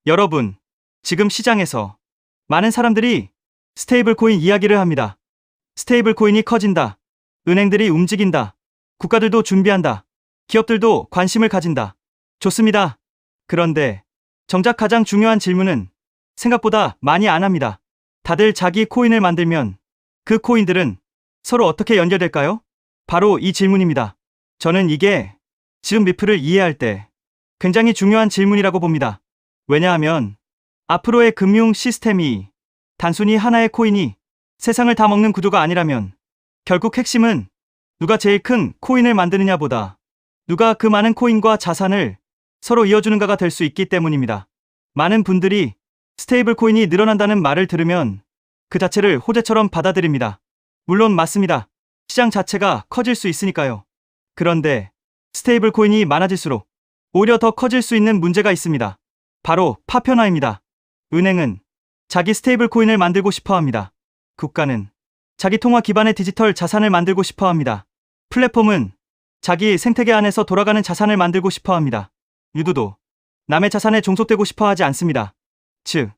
여러분, 지금 시장에서 많은 사람들이 스테이블 코인 이야기를 합니다. 스테이블 코인이 커진다. 은행들이 움직인다. 국가들도 준비한다. 기업들도 관심을 가진다. 좋습니다. 그런데 정작 가장 중요한 질문은 생각보다 많이 안 합니다. 다들 자기 코인을 만들면 그 코인들은 서로 어떻게 연결될까요? 바로 이 질문입니다. 저는 이게 지금 리플을 이해할 때 굉장히 중요한 질문이라고 봅니다. 왜냐하면 앞으로의 금융 시스템이 단순히 하나의 코인이 세상을 다 먹는 구조가 아니라면 결국 핵심은 누가 제일 큰 코인을 만드느냐보다 누가 그 많은 코인과 자산을 서로 이어주는가가 될 수 있기 때문입니다. 많은 분들이 스테이블 코인이 늘어난다는 말을 들으면 그 자체를 호재처럼 받아들입니다. 물론 맞습니다. 시장 자체가 커질 수 있으니까요. 그런데 스테이블 코인이 많아질수록 오히려 더 커질 수 있는 문제가 있습니다. 바로 파편화입니다. 은행은 자기 스테이블 코인을 만들고 싶어 합니다. 국가는 자기 통화 기반의 디지털 자산을 만들고 싶어 합니다. 플랫폼은 자기 생태계 안에서 돌아가는 자산을 만들고 싶어 합니다. 유도도 남의 자산에 종속되고 싶어 하지 않습니다. 즉,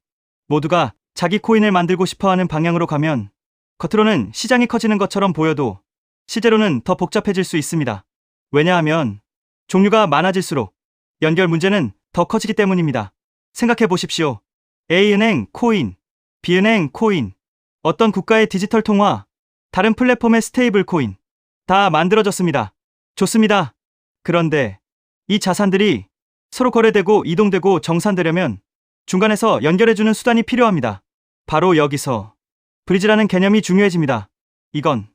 모두가 자기 코인을 만들고 싶어 하는 방향으로 가면 겉으로는 시장이 커지는 것처럼 보여도 실제로는 더 복잡해질 수 있습니다. 왜냐하면 종류가 많아질수록 연결 문제는 더 커지기 때문입니다. 생각해 보십시오. A은행 코인, B은행 코인, 어떤 국가의 디지털 통화, 다른 플랫폼의 스테이블 코인 다 만들어졌습니다. 좋습니다. 그런데 이 자산들이 서로 거래되고 이동되고 정산되려면 중간에서 연결해주는 수단이 필요합니다. 바로 여기서 브리지라는 개념이 중요해집니다. 이건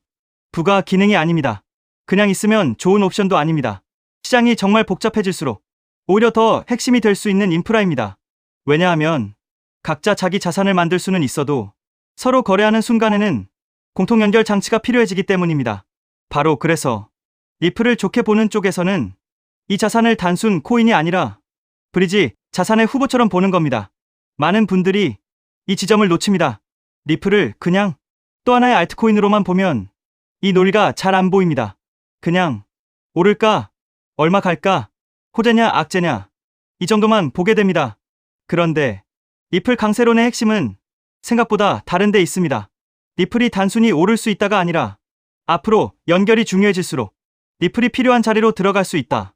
부가 기능이 아닙니다. 그냥 있으면 좋은 옵션도 아닙니다. 시장이 정말 복잡해질수록 오히려 더 핵심이 될 수 있는 인프라입니다. 왜냐하면 각자 자기 자산을 만들 수는 있어도 서로 거래하는 순간에는 공통 연결 장치가 필요해지기 때문입니다. 바로 그래서 리플을 좋게 보는 쪽에서는 이 자산을 단순 코인이 아니라 브리지 자산의 후보처럼 보는 겁니다. 많은 분들이 이 지점을 놓칩니다. 리플을 그냥 또 하나의 알트코인으로만 보면 이 논리가 잘 안 보입니다. 그냥 오를까? 얼마 갈까? 호재냐 악재냐? 이 정도만 보게 됩니다. 그런데 리플 강세론의 핵심은 생각보다 다른 데 있습니다. 리플이 단순히 오를 수 있다가 아니라 앞으로 연결이 중요해질수록 리플이 필요한 자리로 들어갈 수 있다.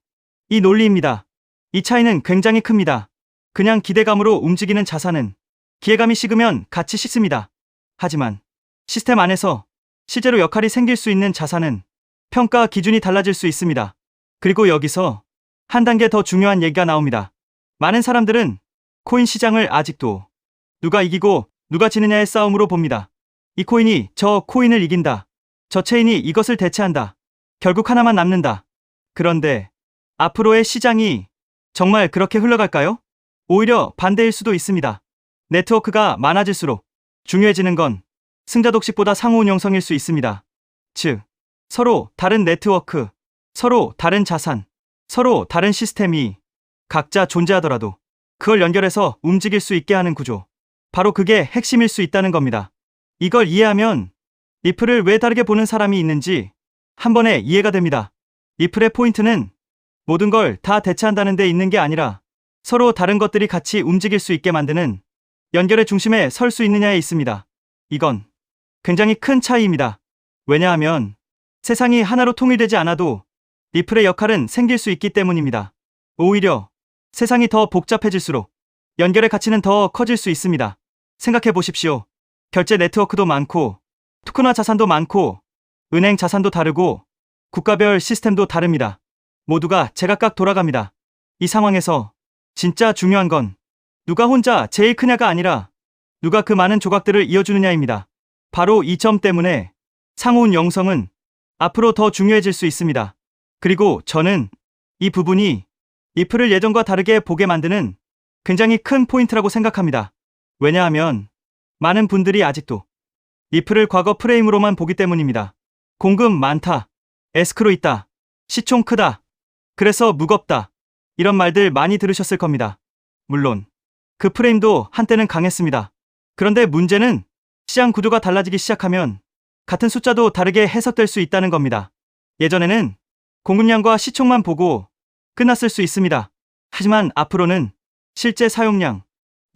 이 논리입니다. 이 차이는 굉장히 큽니다. 그냥 기대감으로 움직이는 자산은 기회감이 식으면 같이 식습니다. 하지만 시스템 안에서 실제로 역할이 생길 수 있는 자산은 평가 기준이 달라질 수 있습니다. 그리고 여기서 한 단계 더 중요한 얘기가 나옵니다. 많은 사람들은 코인 시장을 아직도 누가 이기고 누가 지느냐의 싸움으로 봅니다. 이 코인이 저 코인을 이긴다. 저 체인이 이것을 대체한다. 결국 하나만 남는다. 그런데 앞으로의 시장이 정말 그렇게 흘러갈까요? 오히려 반대일 수도 있습니다. 네트워크가 많아질수록 중요해지는 건 승자 독식보다 상호 운용성일 수 있습니다. 즉, 서로 다른 네트워크, 서로 다른 자산, 서로 다른 시스템이 각자 존재하더라도 그걸 연결해서 움직일 수 있게 하는 구조. 바로 그게 핵심일 수 있다는 겁니다. 이걸 이해하면 리플을 왜 다르게 보는 사람이 있는지 한 번에 이해가 됩니다. 리플의 포인트는 모든 걸 다 대체한다는 데 있는 게 아니라 서로 다른 것들이 같이 움직일 수 있게 만드는 연결의 중심에 설 수 있느냐에 있습니다. 이건 굉장히 큰 차이입니다. 왜냐하면 세상이 하나로 통일되지 않아도 리플의 역할은 생길 수 있기 때문입니다. 오히려 세상이 더 복잡해질수록 연결의 가치는 더 커질 수 있습니다. 생각해 보십시오. 결제 네트워크도 많고 토큰화 자산도 많고 은행 자산도 다르고 국가별 시스템도 다릅니다. 모두가 제각각 돌아갑니다. 이 상황에서 진짜 중요한 건 누가 혼자 제일 크냐가 아니라 누가 그 많은 조각들을 이어주느냐입니다. 바로 이 점 때문에 상호운용성은 앞으로 더 중요해질 수 있습니다. 그리고 저는 이 부분이 리플을 예전과 다르게 보게 만드는 굉장히 큰 포인트라고 생각합니다. 왜냐하면 많은 분들이 아직도 리플을 과거 프레임으로만 보기 때문입니다. 공급 많다, 에스크로 있다, 시총 크다, 그래서 무겁다, 이런 말들 많이 들으셨을 겁니다. 물론 그 프레임도 한때는 강했습니다. 그런데 문제는 시장 구조가 달라지기 시작하면 같은 숫자도 다르게 해석될 수 있다는 겁니다. 예전에는 공급량과 시총만 보고 끝났을 수 있습니다. 하지만 앞으로는 실제 사용량,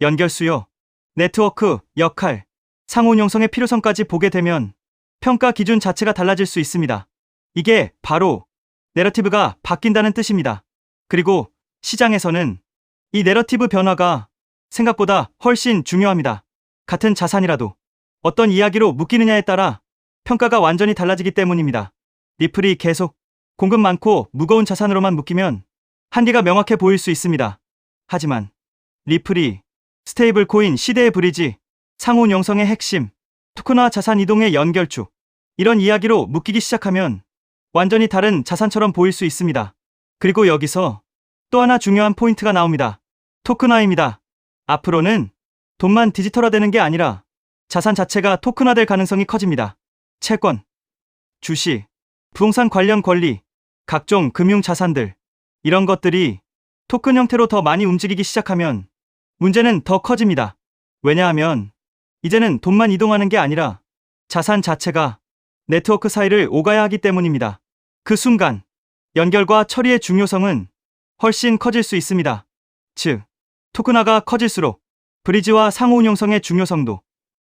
연결 수요, 네트워크, 역할, 상호 운용성의 필요성까지 보게 되면 평가 기준 자체가 달라질 수 있습니다. 이게 바로 내러티브가 바뀐다는 뜻입니다. 그리고 시장에서는 이 내러티브 변화가 생각보다 훨씬 중요합니다. 같은 자산이라도 어떤 이야기로 묶이느냐에 따라 평가가 완전히 달라지기 때문입니다. 리플이 계속 공급 많고 무거운 자산으로만 묶이면 한계가 명확해 보일 수 있습니다. 하지만 리플이 스테이블 코인 시대의 브리지, 상호 운용성의 핵심, 토큰화 자산 이동의 연결축, 이런 이야기로 묶이기 시작하면 완전히 다른 자산처럼 보일 수 있습니다. 그리고 여기서 또 하나 중요한 포인트가 나옵니다. 토큰화입니다. 앞으로는 돈만 디지털화되는 게 아니라 자산 자체가 토큰화될 가능성이 커집니다. 채권, 주식, 부동산 관련 권리, 각종 금융 자산들, 이런 것들이 토큰 형태로 더 많이 움직이기 시작하면 문제는 더 커집니다. 왜냐하면 이제는 돈만 이동하는 게 아니라 자산 자체가 네트워크 사이를 오가야 하기 때문입니다. 그 순간 연결과 처리의 중요성은 훨씬 커질 수 있습니다. 즉, 토큰화가 커질수록 브리지와 상호 운용성의 중요성도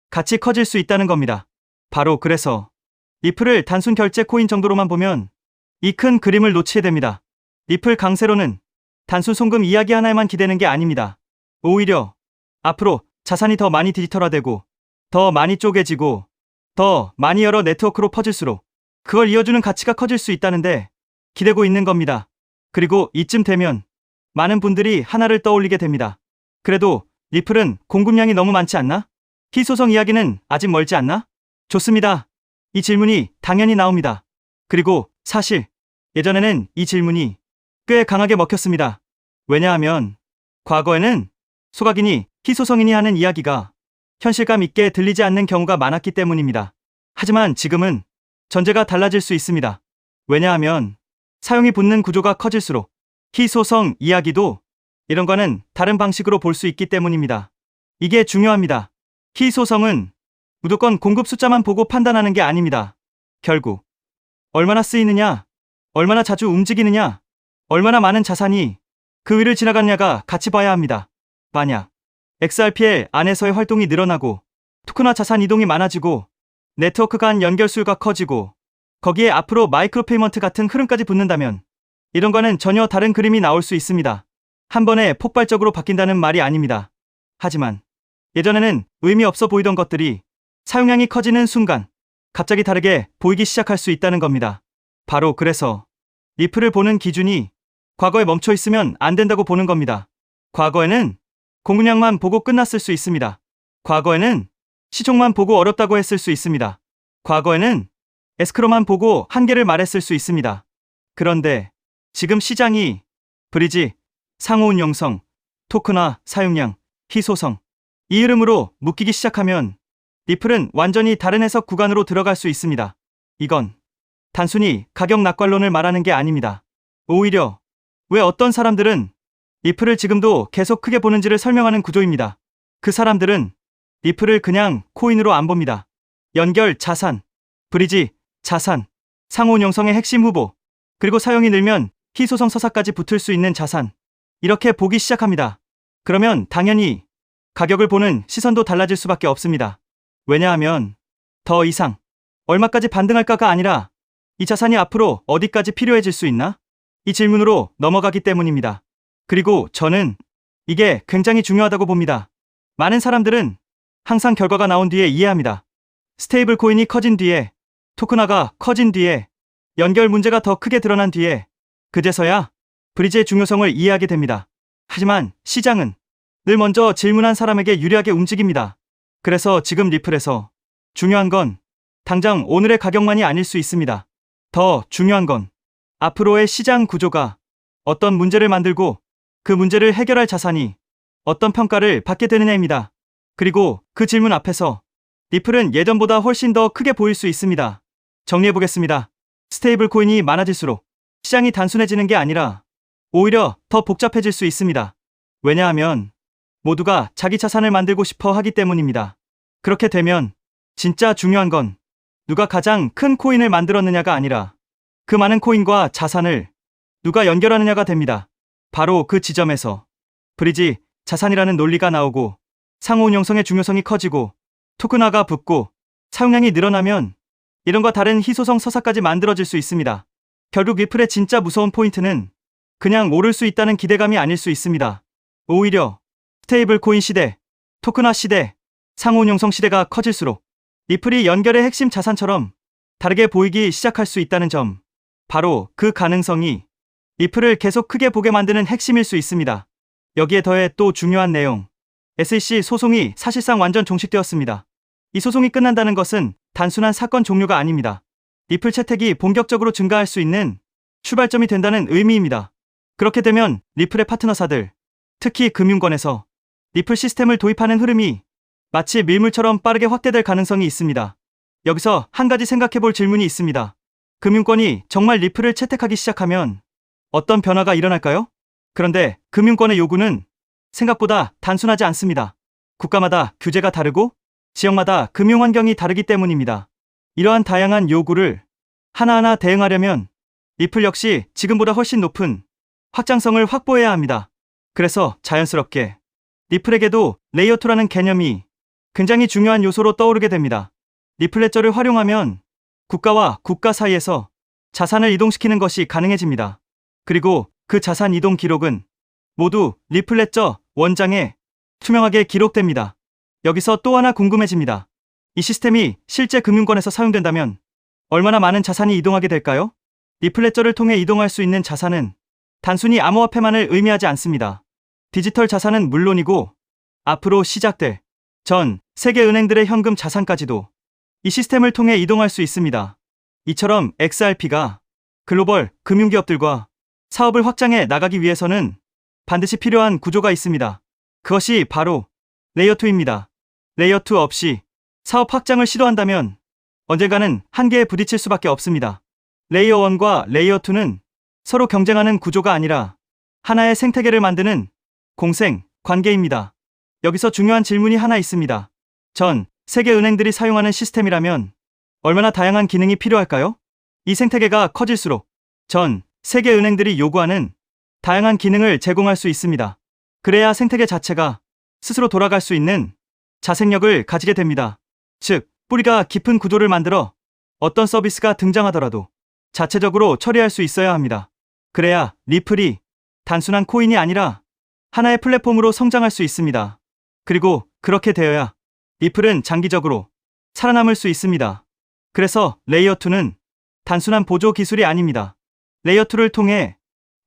같이 커질 수 있다는 겁니다. 바로 그래서 리플을 단순 결제 코인 정도로만 보면 이 큰 그림을 놓치게 됩니다. 리플 강세로는 단순 송금 이야기 하나에만 기대는 게 아닙니다. 오히려 앞으로 자산이 더 많이 디지털화되고 더 많이 쪼개지고 더 많이 여러 네트워크로 퍼질수록 그걸 이어주는 가치가 커질 수 있다는데 기대고 있는 겁니다. 그리고 이쯤 되면 많은 분들이 하나를 떠올리게 됩니다. 그래도 리플은 공급량이 너무 많지 않나? 희소성 이야기는 아직 멀지 않나? 좋습니다. 이 질문이 당연히 나옵니다. 그리고 사실 예전에는 이 질문이 꽤 강하게 먹혔습니다. 왜냐하면 과거에는 소각이니 희소성이니 하는 이야기가 현실감 있게 들리지 않는 경우가 많았기 때문입니다. 하지만 지금은 전제가 달라질 수 있습니다. 왜냐하면 사용이 붙는 구조가 커질수록 희소성 이야기도 이런 거는 다른 방식으로 볼 수 있기 때문입니다. 이게 중요합니다. 희소성은 무조건 공급 숫자만 보고 판단하는 게 아닙니다. 결국 얼마나 쓰이느냐, 얼마나 자주 움직이느냐, 얼마나 많은 자산이 그 위를 지나가느냐가 같이 봐야 합니다. 만약 XRPL 안에서의 활동이 늘어나고 토큰화 자산 이동이 많아지고 네트워크 간 연결 수요가 커지고 거기에 앞으로 마이크로 페이먼트 같은 흐름까지 붙는다면 이런 거는 전혀 다른 그림이 나올 수 있습니다. 한 번에 폭발적으로 바뀐다는 말이 아닙니다. 하지만 예전에는 의미 없어 보이던 것들이 사용량이 커지는 순간 갑자기 다르게 보이기 시작할 수 있다는 겁니다. 바로 그래서 리플을 보는 기준이 과거에 멈춰 있으면 안 된다고 보는 겁니다. 과거에는 공급량만 보고 끝났을 수 있습니다. 과거에는 시총만 보고 어렵다고 했을 수 있습니다. 과거에는 에스크로만 보고 한계를 말했을 수 있습니다. 그런데 지금 시장이 브리지, 상호 운용성, 토큰화, 사용량, 희소성, 이 흐름으로 묶이기 시작하면 리플은 완전히 다른 해석 구간으로 들어갈 수 있습니다. 이건 단순히 가격 낙관론을 말하는 게 아닙니다. 오히려 왜 어떤 사람들은 리플을 지금도 계속 크게 보는지를 설명하는 구조입니다. 그 사람들은 리플을 그냥 코인으로 안 봅니다. 연결 자산, 브리지 자산, 상호 운용성의 핵심 후보, 그리고 사용이 늘면 희소성 서사까지 붙을 수 있는 자산, 이렇게 보기 시작합니다. 그러면 당연히 가격을 보는 시선도 달라질 수밖에 없습니다. 왜냐하면 더 이상 얼마까지 반등할까가 아니라 이 자산이 앞으로 어디까지 필요해질 수 있나? 이 질문으로 넘어가기 때문입니다. 그리고 저는 이게 굉장히 중요하다고 봅니다. 많은 사람들은 항상 결과가 나온 뒤에 이해합니다. 스테이블 코인이 커진 뒤에, 토큰화가 커진 뒤에, 연결 문제가 더 크게 드러난 뒤에 그제서야 브리지의 중요성을 이해하게 됩니다. 하지만 시장은 늘 먼저 질문한 사람에게 유리하게 움직입니다. 그래서 지금 리플에서 중요한 건 당장 오늘의 가격만이 아닐 수 있습니다. 더 중요한 건 앞으로의 시장 구조가 어떤 문제를 만들고 그 문제를 해결할 자산이 어떤 평가를 받게 되느냐입니다. 그리고 그 질문 앞에서 리플은 예전보다 훨씬 더 크게 보일 수 있습니다. 정리해보겠습니다. 스테이블 코인이 많아질수록 시장이 단순해지는 게 아니라 오히려 더 복잡해질 수 있습니다. 왜냐하면 모두가 자기 자산을 만들고 싶어 하기 때문입니다. 그렇게 되면 진짜 중요한 건 누가 가장 큰 코인을 만들었느냐가 아니라 그 많은 코인과 자산을 누가 연결하느냐가 됩니다. 바로 그 지점에서 브리지 자산이라는 논리가 나오고 상호 운용성의 중요성이 커지고 토큰화가 붙고 사용량이 늘어나면 이런과 다른 희소성 서사까지 만들어질 수 있습니다. 결국 리플의 진짜 무서운 포인트는 그냥 오를 수 있다는 기대감이 아닐 수 있습니다. 오히려 스테이블 코인 시대, 토큰화 시대, 상호 운용성 시대가 커질수록 리플이 연결의 핵심 자산처럼 다르게 보이기 시작할 수 있다는 점, 바로 그 가능성이 리플을 계속 크게 보게 만드는 핵심일 수 있습니다. 여기에 더해 또 중요한 내용, SEC 소송이 사실상 완전 종식되었습니다. 이 소송이 끝난다는 것은 단순한 사건 종료가 아닙니다. 리플 채택이 본격적으로 증가할 수 있는 출발점이 된다는 의미입니다. 그렇게 되면 리플의 파트너사들, 특히 금융권에서 리플 시스템을 도입하는 흐름이 마치 밀물처럼 빠르게 확대될 가능성이 있습니다. 여기서 한 가지 생각해볼 질문이 있습니다. 금융권이 정말 리플을 채택하기 시작하면 어떤 변화가 일어날까요? 그런데 금융권의 요구는 생각보다 단순하지 않습니다. 국가마다 규제가 다르고 지역마다 금융 환경이 다르기 때문입니다. 이러한 다양한 요구를 하나하나 대응하려면 리플 역시 지금보다 훨씬 높은 확장성을 확보해야 합니다. 그래서 자연스럽게 리플에게도 레이어2라는 개념이 굉장히 중요한 요소로 떠오르게 됩니다. 리플 레저를 활용하면 국가와 국가 사이에서 자산을 이동시키는 것이 가능해집니다. 그리고 그 자산 이동 기록은 모두 리플 레저 원장에 투명하게 기록됩니다. 여기서 또 하나 궁금해집니다. 이 시스템이 실제 금융권에서 사용된다면 얼마나 많은 자산이 이동하게 될까요? 리플 레저를 통해 이동할 수 있는 자산은 단순히 암호화폐만을 의미하지 않습니다. 디지털 자산은 물론이고 앞으로 시작될 전 세계 은행들의 현금 자산까지도 이 시스템을 통해 이동할 수 있습니다. 이처럼 XRP가 글로벌 금융기업들과 사업을 확장해 나가기 위해서는 반드시 필요한 구조가 있습니다. 그것이 바로 레이어2입니다. 레이어2 없이 사업 확장을 시도한다면 언젠가는 한계에 부딪힐 수밖에 없습니다. 레이어1과 레이어2는 서로 경쟁하는 구조가 아니라 하나의 생태계를 만드는 공생 관계입니다. 여기서 중요한 질문이 하나 있습니다. 전 세계 은행들이 사용하는 시스템이라면 얼마나 다양한 기능이 필요할까요? 이 생태계가 커질수록 전 세계 은행들이 요구하는 다양한 기능을 제공할 수 있습니다. 그래야 생태계 자체가 스스로 돌아갈 수 있는 자생력을 가지게 됩니다. 즉, 뿌리가 깊은 구조를 만들어 어떤 서비스가 등장하더라도 자체적으로 처리할 수 있어야 합니다. 그래야 리플이 단순한 코인이 아니라 하나의 플랫폼으로 성장할 수 있습니다. 그리고 그렇게 되어야 리플은 장기적으로 살아남을 수 있습니다. 그래서 레이어2는 단순한 보조 기술이 아닙니다. 레이어2를 통해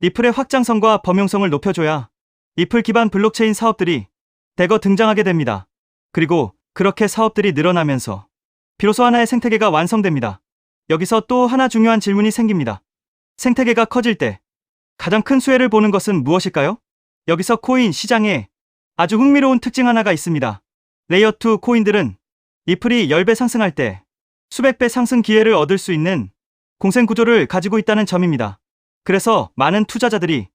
리플의 확장성과 범용성을 높여줘야 리플 기반 블록체인 사업들이 대거 등장하게 됩니다. 그리고 그렇게 사업들이 늘어나면서 비로소 하나의 생태계가 완성됩니다. 여기서 또 하나 중요한 질문이 생깁니다. 생태계가 커질 때 가장 큰 수혜를 보는 것은 무엇일까요? 여기서 코인 시장에 아주 흥미로운 특징 하나가 있습니다. 레이어2 코인들은 리플이 10배 상승할 때 수백 배 상승 기회를 얻을 수 있는 공생 구조를 가지고 있다는 점입니다. 그래서 많은 투자자들이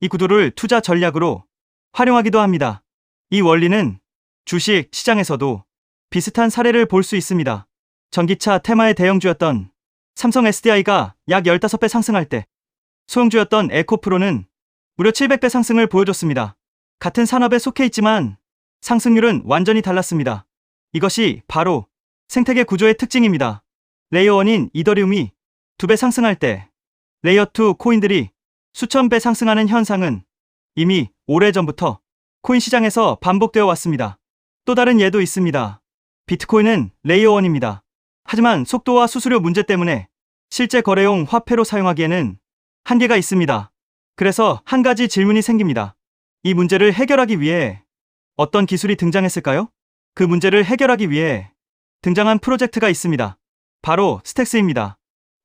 이 구조를 투자 전략으로 활용하기도 합니다. 이 원리는 주식 시장에서도 비슷한 사례를 볼 수 있습니다. 전기차 테마의 대형주였던 삼성 SDI가 약 15배 상승할 때 소형주였던 에코프로는 무려 700배 상승을 보여줬습니다. 같은 산업에 속해 있지만 상승률은 완전히 달랐습니다. 이것이 바로 생태계 구조의 특징입니다. 레이어1인 이더리움이 2배 상승할 때 레이어2 코인들이 수천 배 상승하는 현상은 이미 오래전부터 코인 시장에서 반복되어 왔습니다. 또 다른 예도 있습니다. 비트코인은 레이어1입니다. 하지만 속도와 수수료 문제 때문에 실제 거래용 화폐로 사용하기에는 한계가 있습니다. 그래서 한 가지 질문이 생깁니다. 이 문제를 해결하기 위해 어떤 기술이 등장했을까요? 그 문제를 해결하기 위해 등장한 프로젝트가 있습니다. 바로 스택스입니다.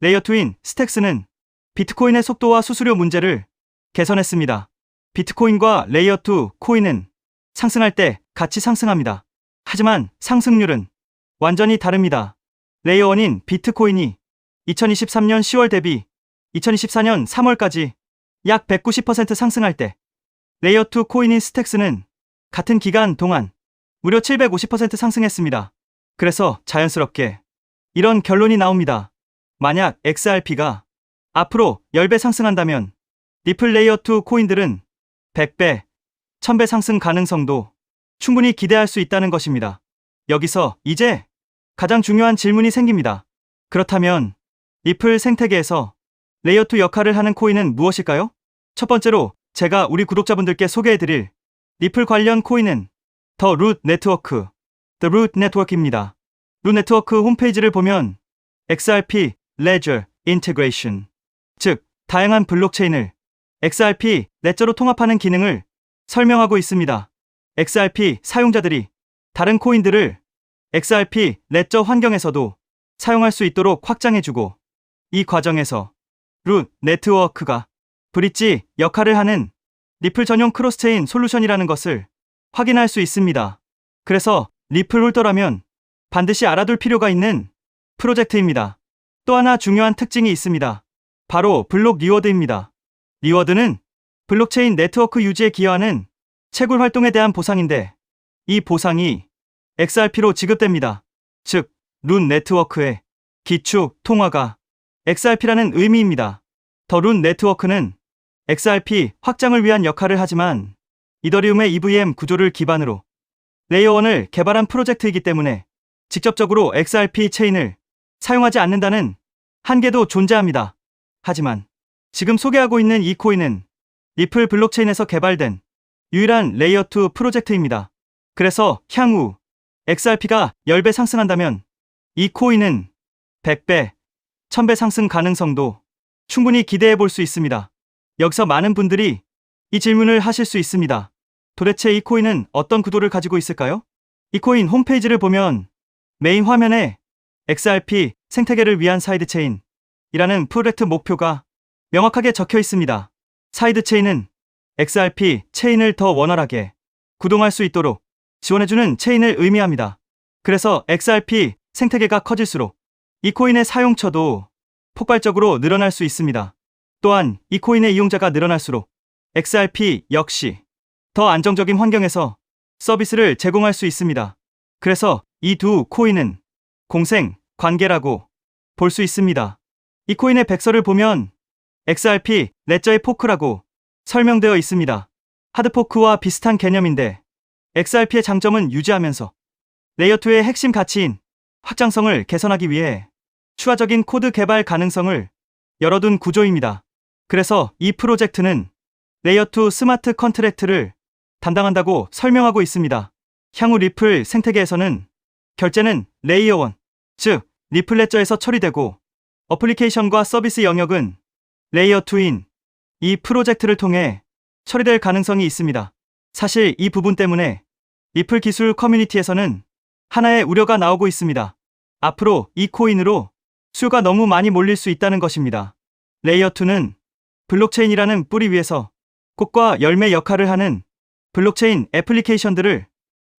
레이어2인 스택스는 비트코인의 속도와 수수료 문제를 개선했습니다. 비트코인과 레이어2 코인은 상승할 때 같이 상승합니다. 하지만 상승률은 완전히 다릅니다. 레이어1인 비트코인이 2023년 10월 대비 2024년 3월까지 약 190% 상승할 때 레이어2 코인인 스택스는 같은 기간 동안 무려 750% 상승했습니다. 그래서 자연스럽게 이런 결론이 나옵니다. 만약 XRP가 앞으로 10배 상승한다면 리플 레이어2 코인들은 100배, 1000배 상승 가능성도 충분히 기대할 수 있다는 것입니다. 여기서 이제 가장 중요한 질문이 생깁니다. 그렇다면 리플 생태계에서 레이어 2 역할을 하는 코인은 무엇일까요? 첫 번째로 제가 우리 구독자분들께 소개해드릴 리플 관련 코인은 더 루트 네트워크, The Root Network입니다. 루트 네트워크 홈페이지를 보면 XRP, Ledger, Integration, 즉 다양한 블록체인을 XRP, 레저로 통합하는 기능을 설명하고 있습니다. XRP 사용자들이 다른 코인들을 XRP, 레저 환경에서도 사용할 수 있도록 확장해주고, 이 과정에서 루트 네트워크가 브릿지 역할을 하는 리플 전용 크로스체인 솔루션이라는 것을 확인할 수 있습니다. 그래서 리플 홀더라면 반드시 알아둘 필요가 있는 프로젝트입니다. 또 하나 중요한 특징이 있습니다. 바로 블록 리워드입니다. 리워드는 블록체인 네트워크 유지에 기여하는 채굴 활동에 대한 보상인데, 이 보상이 XRP로 지급됩니다. 즉, 루트 네트워크의 기축 통화가 XRP라는 의미입니다. 더 루트 네트워크는 XRP 확장을 위한 역할을 하지만 이더리움의 EVM 구조를 기반으로 레이어 1을 개발한 프로젝트이기 때문에 직접적으로 XRP 체인을 사용하지 않는다는 한계도 존재합니다. 하지만 지금 소개하고 있는 이 코인은 리플 블록체인에서 개발된 유일한 레이어 2 프로젝트입니다. 그래서 향후 XRP가 10배 상승한다면 이 코인은 100배, 1000배 상승 가능성도 충분히 기대해 볼 수 있습니다. 여기서 많은 분들이 이 질문을 하실 수 있습니다. 도대체 이 코인은 어떤 구도를 가지고 있을까요? 이 코인 홈페이지를 보면 메인 화면에 XRP 생태계를 위한 사이드체인이라는 프로젝트 목표가 명확하게 적혀 있습니다. 사이드체인은 XRP 체인을 더 원활하게 구동할 수 있도록 지원해주는 체인을 의미합니다. 그래서 XRP 생태계가 커질수록 이 코인의 사용처도 폭발적으로 늘어날 수 있습니다. 또한 이 코인의 이용자가 늘어날수록 XRP 역시 더 안정적인 환경에서 서비스를 제공할 수 있습니다. 그래서 이 두 코인은 공생 관계라고 볼 수 있습니다. 이 코인의 백서를 보면 XRP 레저의 포크라고 설명되어 있습니다. 하드포크와 비슷한 개념인데 XRP의 장점은 유지하면서 레이어 2의 핵심 가치인 확장성을 개선하기 위해 추가적인 코드 개발 가능성을 열어둔 구조입니다. 그래서 이 프로젝트는 레이어 2 스마트 컨트랙트를 담당한다고 설명하고 있습니다. 향후 리플 생태계에서는 결제는 레이어 1, 즉 리플 레저에서 처리되고 어플리케이션과 서비스 영역은 레이어 2인 이 프로젝트를 통해 처리될 가능성이 있습니다. 사실 이 부분 때문에 리플 기술 커뮤니티에서는 하나의 우려가 나오고 있습니다. 앞으로 이 코인으로 수요가 너무 많이 몰릴 수 있다는 것입니다. 레이어 2는 블록체인이라는 뿌리 위에서 꽃과 열매 역할을 하는 블록체인 애플리케이션들을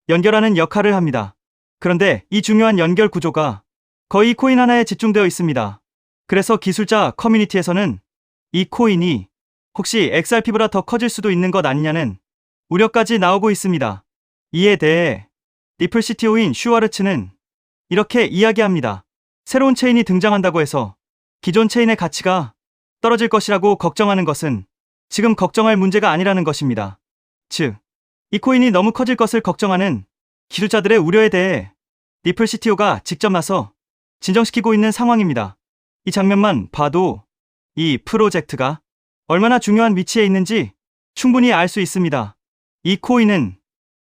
연결하는 역할을 합니다. 그런데 이 중요한 연결 구조가 거의 코인 하나에 집중되어 있습니다. 그래서 기술자 커뮤니티에서는 이 코인이 혹시 XRP보다 더 커질 수도 있는 것 아니냐는 우려까지 나오고 있습니다. 이에 대해 리플 CTO인 슈와르츠는 이렇게 이야기합니다. 새로운 체인이 등장한다고 해서 기존 체인의 가치가 떨어질 것이라고 걱정하는 것은 지금 걱정할 문제가 아니라는 것입니다. 즉, 이 코인이 너무 커질 것을 걱정하는 기술자들의 우려에 대해 리플 CTO가 직접 나서 진정시키고 있는 상황입니다. 이 장면만 봐도 이 프로젝트가 얼마나 중요한 위치에 있는지 충분히 알 수 있습니다. 이 코인은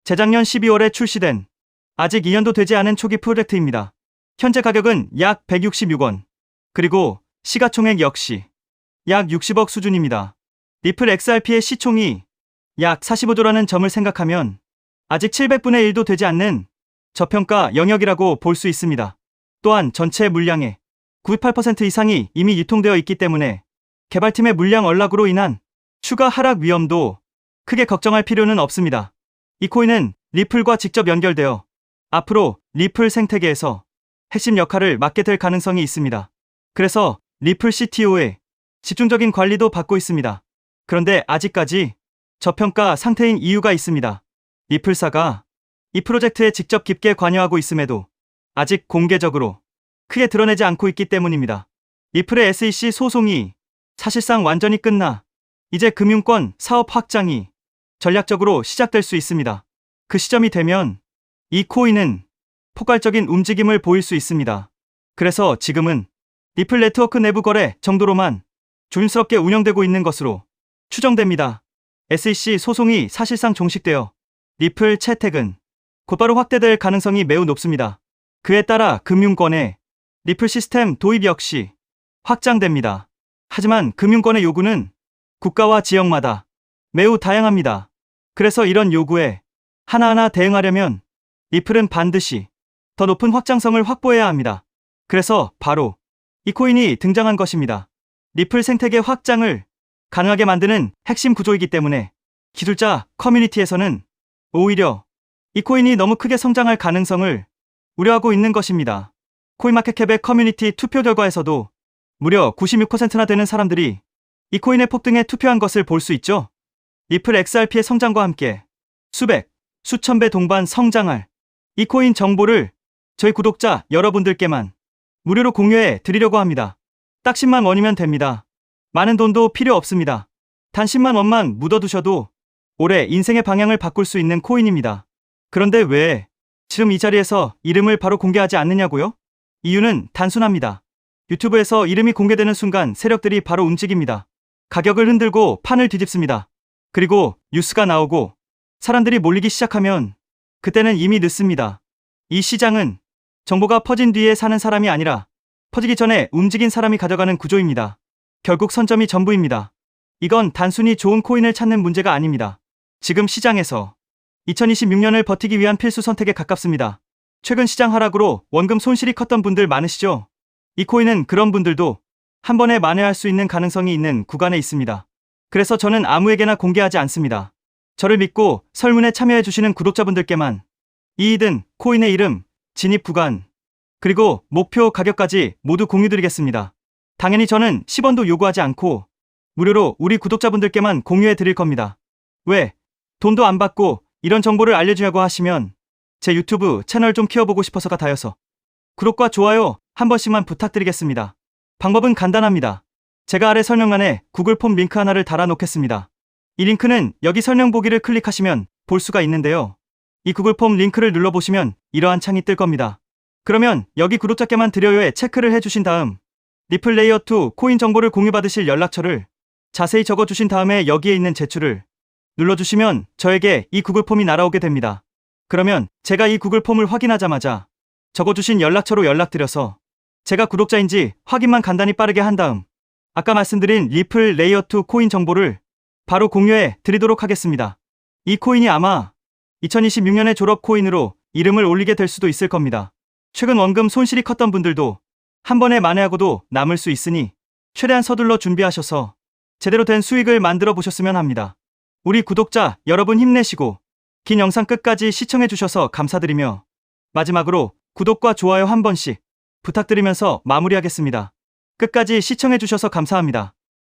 재작년 12월에 출시된 아직 2년도 되지 않은 초기 프로젝트입니다. 현재 가격은 약 166원, 그리고 시가총액 역시 약 60억 수준입니다. 리플 XRP의 시총이 약 45조라는 점을 생각하면 아직 700분의 1도 되지 않는 저평가 영역이라고 볼 수 있습니다. 또한 전체 물량의 98% 이상이 이미 유통되어 있기 때문에 개발팀의 물량 언락으로 인한 추가 하락 위험도 크게 걱정할 필요는 없습니다. 이 코인은 리플과 직접 연결되어 앞으로 리플 생태계에서 핵심 역할을 맡게 될 가능성이 있습니다. 그래서 리플 CTO의 집중적인 관리도 받고 있습니다. 그런데 아직까지 저평가 상태인 이유가 있습니다. 리플사가 이 프로젝트에 직접 깊게 관여하고 있음에도 아직 공개적으로 크게 드러내지 않고 있기 때문입니다. 리플의 SEC 소송이 사실상 완전히 끝나 이제 금융권 사업 확장이 전략적으로 시작될 수 있습니다. 그 시점이 되면 이 코인은 폭발적인 움직임을 보일 수 있습니다. 그래서 지금은 리플 네트워크 내부 거래 정도로만 조심스럽게 운영되고 있는 것으로 추정됩니다. SEC 소송이 사실상 종식되어 리플 채택은 곧바로 확대될 가능성이 매우 높습니다. 그에 따라 금융권의 리플 시스템 도입 역시 확장됩니다. 하지만 금융권의 요구는 국가와 지역마다 매우 다양합니다. 그래서 이런 요구에 하나하나 대응하려면 리플은 반드시 더 높은 확장성을 확보해야 합니다. 그래서 바로 이 코인이 등장한 것입니다. 리플 생태계 확장을 가능하게 만드는 핵심 구조이기 때문에 기술자 커뮤니티에서는 오히려 이 코인이 너무 크게 성장할 가능성을 우려하고 있는 것입니다. 코인마켓캡의 커뮤니티 투표 결과에서도 무려 96%나 되는 사람들이 이 코인의 폭등에 투표한 것을 볼 수 있죠. 리플 XRP의 성장과 함께 수백, 수천 배 동반 성장할 이 코인 정보를 저희 구독자 여러분들께만 무료로 공유해 드리려고 합니다. 딱 10만 원이면 됩니다. 많은 돈도 필요 없습니다. 단 10만 원만 묻어두셔도 올해 인생의 방향을 바꿀 수 있는 코인입니다. 그런데 왜 지금 이 자리에서 이름을 바로 공개하지 않느냐고요? 이유는 단순합니다. 유튜브에서 이름이 공개되는 순간 세력들이 바로 움직입니다. 가격을 흔들고 판을 뒤집습니다. 그리고 뉴스가 나오고 사람들이 몰리기 시작하면 그때는 이미 늦습니다. 이 시장은 정보가 퍼진 뒤에 사는 사람이 아니라 퍼지기 전에 움직인 사람이 가져가는 구조입니다. 결국 선점이 전부입니다. 이건 단순히 좋은 코인을 찾는 문제가 아닙니다. 지금 시장에서 2026년을 버티기 위한 필수 선택에 가깝습니다. 최근 시장 하락으로 원금 손실이 컸던 분들 많으시죠? 이 코인은 그런 분들도 한 번에 만회할 수 있는 가능성이 있는 구간에 있습니다. 그래서 저는 아무에게나 공개하지 않습니다. 저를 믿고 설문에 참여해 주시는 구독자분들께만 이익은 코인의 이름, 진입 구간, 그리고 목표 가격까지 모두 공유드리겠습니다. 당연히 저는 10원도 요구하지 않고 무료로 우리 구독자분들께만 공유해 드릴 겁니다. 왜? 돈도 안 받고 이런 정보를 알려주냐고 하시면 제 유튜브 채널 좀 키워보고 싶어서가 다여서 구독과 좋아요 한 번씩만 부탁드리겠습니다. 방법은 간단합니다. 제가 아래 설명란에 구글 폼 링크 하나를 달아놓겠습니다. 이 링크는 여기 설명 보기를 클릭하시면 볼 수가 있는데요. 이 구글 폼 링크를 눌러보시면 이러한 창이 뜰 겁니다. 그러면 여기 구독자께만 드려요에 체크를 해주신 다음 리플 레이어2 코인 정보를 공유받으실 연락처를 자세히 적어주신 다음에 여기에 있는 제출을 눌러주시면 저에게 이 구글 폼이 날아오게 됩니다. 그러면 제가 이 구글 폼을 확인하자마자 적어주신 연락처로 연락드려서 제가 구독자인지 확인만 간단히 빠르게 한 다음 아까 말씀드린 리플 레이어2 코인 정보를 바로 공유해 드리도록 하겠습니다. 이 코인이 아마 2026년의 졸업 코인으로 이름을 올리게 될 수도 있을 겁니다. 최근 원금 손실이 컸던 분들도 한 번에 만회하고도 남을 수 있으니 최대한 서둘러 준비하셔서 제대로 된 수익을 만들어 보셨으면 합니다. 우리 구독자 여러분 힘내시고 긴 영상 끝까지 시청해 주셔서 감사드리며 마지막으로 구독과 좋아요 한 번씩 부탁드리면서 마무리하겠습니다. 끝까지 시청해 주셔서 감사합니다.